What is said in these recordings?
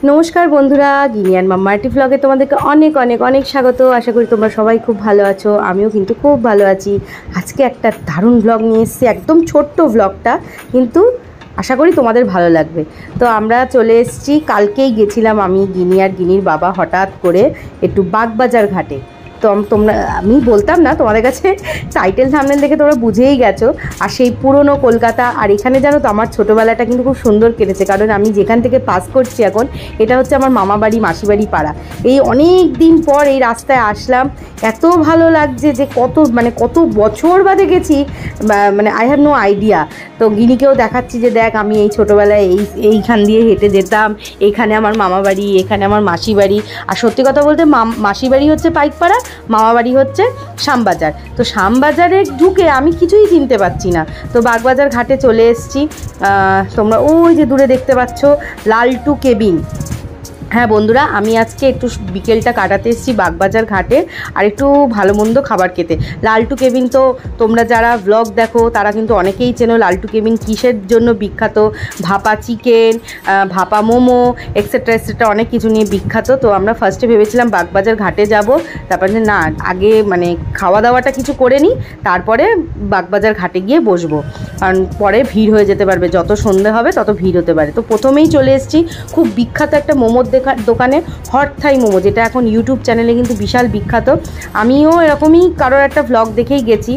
नमस्कार बंधुरा Guinean माम्मा arty व्लगे तुम्हादेरके अनेक अनेक अनेक स्वागत। आशा करी तोमरा सबाई खूब भालो आछो, आमिओ किन्तु खूब भालो आछि। आजके एकटा दारुण व्लग निये एसेछि, एकदम छोट्ट व्लगटा किन्तु आशा करी तुम्हादेर भालो लागबे। तो आमरा चले एसेछि, कालकेई गेछिलाम आमि गिनि आर गिनिर बाबा हठात् करे एकटु बागबाजार घाटे। तो আমি বলতাম না, তোমাদের কাছে টাইটেল থাম্বনেল দেখে তোমরা বুঝেই গেছো। আর সেই পুরনো কলকাতা, আর এখানে জানো তো আমার ছোটোবেলাটা কিন্তু খুব সুন্দর কেটেছে, কারণ আমি যেখান থেকে পাস করছি এখন এটা হচ্ছে আমার মামা বাড়ি মাসি বাড়ি পাড়া। এই অনেক দিন পর এই রাস্তায় আসলাম, এত ভালো লাগছে যে কত বছর বাদে গেছি, মানে আই হ্যাভ নো আইডিয়া। তো গিনিকেও দেখাচ্ছি যে দেখ আমি এই ছোটোবেলায় এইখান দিয়ে হেঁটে যেতাম, এইখানে আমার মামা বাড়ি, এখানে আমার মাসি বাড়ি। আর সত্যি কথা বলতে মাসি বাড়ি হচ্ছে পাইকপাড়া, মামা বাড়ি হচ্ছে শ্যামবাজার। তো শ্যামবাজারে ঢুকে আমি কিছুই চিনতে পারছি না। তো বাগবাজার ঘাটে চলে এসেছি। তোমরা ওই যে দূরে দেখতে পাচ্ছ লালটু কেবিন। হ্যাঁ বন্ধুরা, আমি আজকে একটু বিকেলটা কাটাতে এসেছি বাগবাজার ঘাটে আর একটু ভালো মন্দ খাবার খেতে। লালটু কেবিন তো তোমরা যারা ব্লগ দেখো তারা কিন্তু অনেকেই চেনো। লালটু কেবিন কিসের জন্য বিখ্যাত? ভাপা চিকেন, ভাপা মোমো এক্সেট্রা এক্সেট্রা অনেক কিছু নিয়ে বিখ্যাত। তো আমরা ফার্স্টে ভেবেছিলাম বাগবাজার ঘাটে যাব, তারপরে না আগে খাওয়া দাওয়াটা কিছু করে নিই, তারপরে বাগবাজার ঘাটে গিয়ে বসবো, কারণ পরে ভিড় হয়ে যেতে পারবে, যত সন্ধে হবে তত ভিড় হতে পারে। তো প্রথমেই চলে এসেছি খুব বিখ্যাত একটা মোমোর দোকানে, হট থাই মোমো, যেটা এখন ইউটিউব চ্যানেলে কিন্তু বিশাল বিখ্যাত। আমিও এরকমই কারোর একটা ভ্লগ দেখেই গেছি,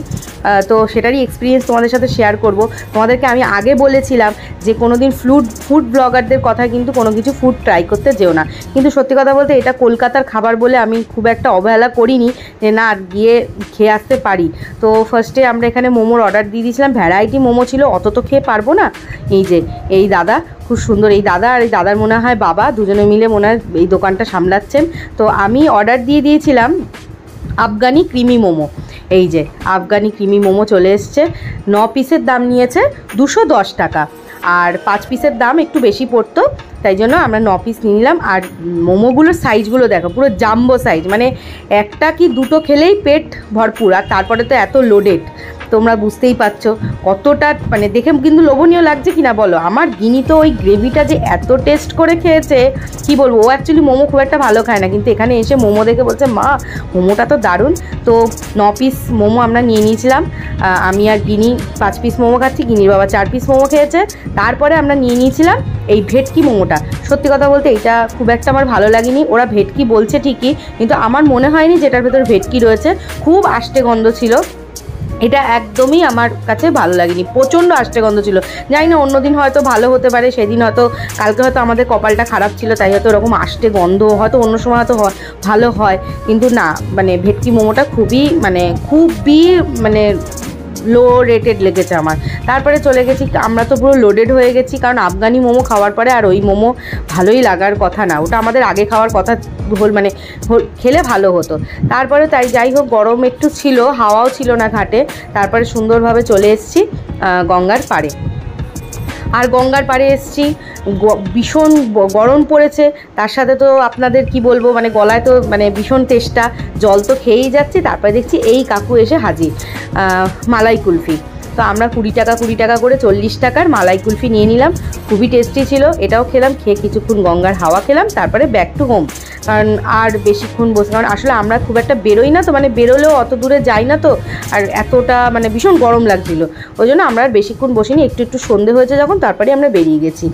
তো সেটারই এক্সপিরিয়েন্স তোমাদের সাথে শেয়ার করব। তোমাদেরকে আমি আগে বলেছিলাম যে কোনো দিন ফুড ব্লগারদের কথা কিন্তু কোনো কিছু ফুড ট্রাই করতে যেও না, কিন্তু সত্যি কথা বলতে এটা কলকাতার খাবার বলে আমি খুব একটা অবহেলা করিনি যে না গিয়ে খেয়ে আসতে পারি। তো ফার্স্টে আমরা এখানে মোমোর অর্ডার দিয়ে দিয়েছিলাম, ভ্যারাইটি মোমো ছিল, অত তো খেয়ে পারবো না। এই দাদা খুব সুন্দর, এই দাদা আর এই দাদার মনে হয় বাবা, দুজনে মিলে মনে হয় এই দোকানটা সামলাচ্ছেন। তো আমি অর্ডার দিয়ে দিয়েছিলাম আফগানি ক্রিমি মোমো। এই যে আফগানি ক্রিমি মোমো চলে এসছে। 9 পিসের দাম নিয়েছে 210 টাকা, আর 5 পিসের দাম একটু বেশি পড়তো, তাই জন্য আমরা 9 পিস নিয়ে নিলাম। আর মোমোগুলোর সাইজগুলো দেখো, পুরো জাম্বো সাইজ, মানে একটা কি দুটো খেলেই পেট ভরপুর। আর তারপরে তো এত লোডেড, তোমরা বুঝতেই পারছো কতটা, দেখে কিন্তু লোভনীয় লাগছে কিনা বলো। আমার গিনি তো ওই গ্রেভিটা যে এত টেস্ট করে খেয়েছে কি বলবো। ও অ্যাকচুয়ালি মোমো খুব একটা ভালো খায় না, কিন্তু এখানে এসে মোমো দেখে বলছে মা মোমোটা তো দারুণ। তো 9 পিস মোমো আমরা নিয়ে নিয়েছিলাম। আমি আর গিনি 5 পিস মোমো খাচ্ছি, গিনির বাবা 4 পিস মোমো খেয়েছে। তারপরে আমরা নিয়ে নিয়েছিলাম এই ভেটকি মোমোটা। সত্যি কথা বলতে এটা খুব একটা আমার ভালো লাগেনি। ওরা ভেটকি বলছে ঠিকই, কিন্তু আমার মনে হয়নি যেটার ভেতর ভেটকি রয়েছে। খুব আষ্টে গন্ধ ছিল, এটা একদমই আমার কাছে ভালো লাগেনি, প্রচণ্ড আষ্টে গন্ধ ছিল। জানি না অন্যদিন হয়তো ভালো হতে পারে, সেদিন হয়তো কালকে হয়তো আমাদের কপালটা খারাপ ছিল, তাই হয়তো ওরকম আষ্টে গন্ধ, হয়তো অন্য সময় হয়তো ভালো হয়, কিন্তু না ভেটকি মোমোটা খুবই লো রেটেড লেগেছে আমার। তারপরে চলে গেছি, আমরা তো পুরো লোডেড হয়ে গেছি, কারণ আফগানি মোমো খাওয়ার পরে আর ওই মোমো ভালোই লাগার কথা না, ওটা আমাদের আগে খাওয়ার কথা খেলে ভালো হতো। তারপরে যাই হোক, গরম একটু ছিল, হাওয়াও ছিল না ঘাটে। তারপরে সুন্দরভাবে চলে এসেছি গঙ্গার পাড়ে। আর গঙ্গার পাড়ে এসেছি, ভীষণ গরম পড়েছে, তার সাথে তো আপনাদের কি বলবো, গলায় তো ভীষণ তেষ্টা, জল তো খেয়েই যাচ্ছি। তারপরে দেখছি এই কাকু এসে হাজির, মালাই কুলফি। তো আমরা 20 টাকা করে 40 টাকার মালাই কুলফি নিয়ে নিলাম, খুবই টেস্টি ছিল। এটাও খেলাম, খেয়ে কিছুক্ষণ গঙ্গার হাওয়া খেলাম, তারপরে ব্যাক টু হোম। কারণ আর বেশিক্ষণ বসে, কারণ আসলে আমরা খুব একটা বেরোই না তো, বেরোলেও অত দূরে যাই না তো, আর এতটা ভীষণ গরম লাগছিল, ওই জন্য আমরা আর বেশিক্ষণ বসিনি। একটু সন্ধে হয়েছে যখন, তারপরে আমরা বেরিয়ে গেছি।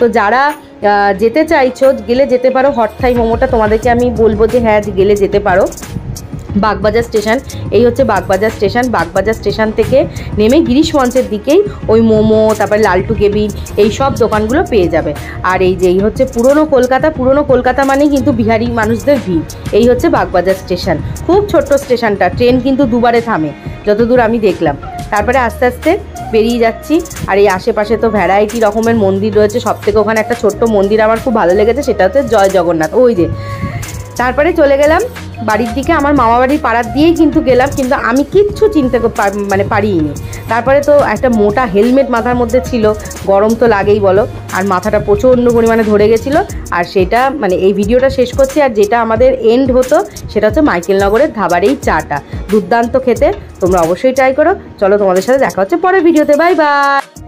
তো যারা যেতে চাইছো, গেলে যেতে পারো। হট থাই মোমোটা তোমাদেরকে আমি বলবো যে হ্যাঁ গেলে যেতে পারো। বাগবাজার স্টেশন, এই হচ্ছে বাগবাজার স্টেশন। বাগবাজার স্টেশন থেকে নেমে গিরিশ মঞ্চের দিকেই ওই মোমো, তারপরে লালটু কেবিন, এই সব দোকানগুলো পেয়ে যাবে। আর এই হচ্ছে পুরনো কলকাতা মানেই কিন্তু বিহারি মানুষদের ভিড়। এই হচ্ছে বাগবাজার স্টেশন, খুব ছোট্ট স্টেশনটা, ট্রেন কিন্তু দুবারে থামে যতদূর আমি দেখলাম। তারপরে আস্তে আস্তে বেরিয়ে যাচ্ছি। আর এই আশেপাশে তো ভ্যারাইটি রকমের মন্দির রয়েছে, সবথেকে ওখানে একটা ছোট্ট মন্দির আমার খুব ভালো লেগেছে, সেটা হচ্ছে জয় জগন্নাথ। ওই যে তারপরে চলে গেলাম বাড়ির দিকে। আমার মামা বাড়ির পাড়ার দিয়েই কিন্তু গেলাম, কিন্তু আমি কিচ্ছু চিনতে পারিনি। তারপরে তো একটা মোটা হেলমেট মাথার মধ্যে ছিল, গরম তো লাগেই বলো, আর মাথাটা প্রচণ্ড পরিমাণে ধরে গেছিলো। আর সেটা এই ভিডিওটা শেষ করছি, আর যেটা আমাদের এন্ড হতো সেটা হচ্ছে মাইকেলনগরের ধাবার এই চাটা, দুর্দান্ত খেতে। তোমরা অবশ্যই ট্রাই করো। চলো, তোমাদের সাথে দেখা হচ্ছে পরের ভিডিওতে। Bye bye.